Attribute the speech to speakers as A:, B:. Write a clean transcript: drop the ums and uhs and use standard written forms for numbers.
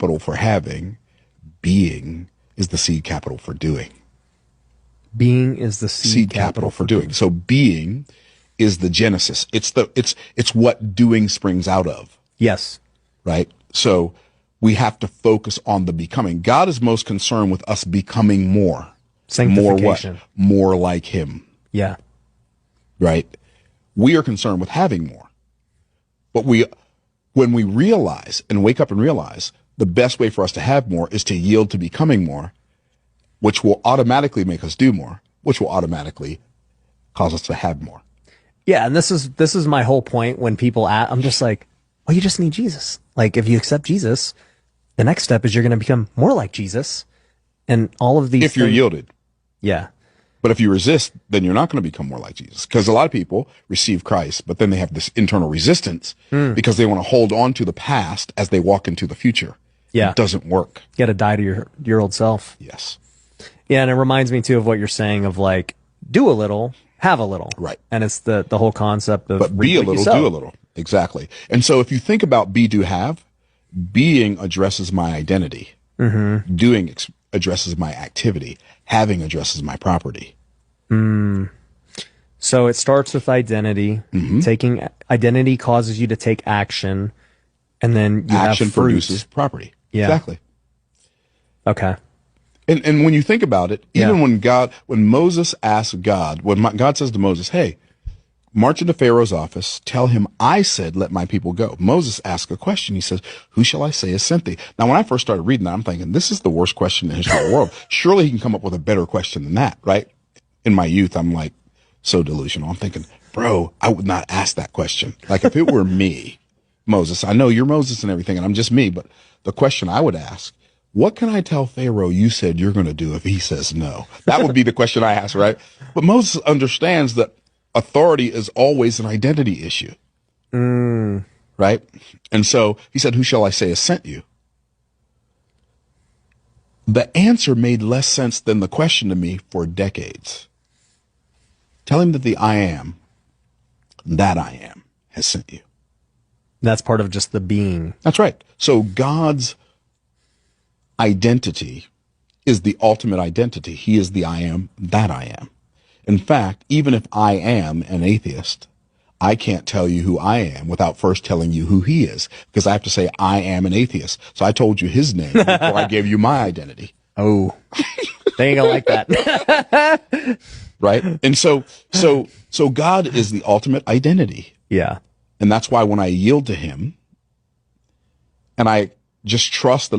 A: capital for having. Being is the seed capital for doing.
B: Being is the seed
A: Capital for doing. So being is the genesis. It's what doing springs out of.
B: Yes.
A: Right? So we have to focus on the becoming. God is most concerned with us becoming more.
B: Sanctification.
A: More what? More like him.
B: Yeah.
A: Right? We are concerned with having more. But when we realize and wake up and realize the best way for us to have more is to yield to becoming more, which will automatically make us do more, which will automatically cause us to have more.
B: Yeah, and this is my whole point when people I'm just like, well, you just need Jesus. Like, if you accept Jesus, the next step is you're going to become more like Jesus. And all of these
A: If you're yielded.
B: Yeah.
A: But if you resist, then you're not going to become more like Jesus. Because a lot of people receive Christ, but then they have this internal resistance because they want to hold on to the past as they walk into the future.
B: Yeah.
A: It doesn't work.
B: You got to die to your old self.
A: Yes.
B: Yeah, and it reminds me too of what you're saying of like, do a little, have a little.
A: Right.
B: And it's the whole concept of
A: But be a little, do a little. Exactly. And so if you think about be, do, have, being addresses my identity. Mm-hmm. Doing addresses my activity. Having addresses my property.
B: So it starts with identity.
A: Mm-hmm.
B: Taking identity causes you to take action, and then you
A: action
B: have fruit.
A: Produces property.
B: Yeah.
A: Exactly.
B: Okay.
A: And when you think about it, even when Moses asked God, God says to Moses, hey, march into Pharaoh's office, tell him I said, let my people go. Moses asked a question. He says, who shall I say has sent thee? Now, when I first started reading that, I'm thinking, this is the worst question in the history of the world. Surely he can come up with a better question than that, right? In my youth, I'm like so delusional. I'm thinking, bro, I would not ask that question. Like if it were me, Moses, I know you're Moses and everything, and I'm just me, but the question I would ask, what can I tell Pharaoh you said you're going to do if he says no? That would be the question I ask, right? But Moses understands that authority is always an identity issue. Right? And so he said, who shall I say has sent you? The answer made less sense than the question to me for decades. Tell him that the I am, that I am, has sent you.
B: That's part of just the being.
A: That's right. So God's identity is the ultimate identity. He is the I am, that I am. In fact, even if I am an atheist, I can't tell you who I am without first telling you who he is, because I have to say I am an atheist. So I told you his name before I gave you my identity.
B: Oh, they ain't gonna like that.
A: Right? And so God is the ultimate identity.
B: Yeah.
A: And that's why when I yield to him and I just trust that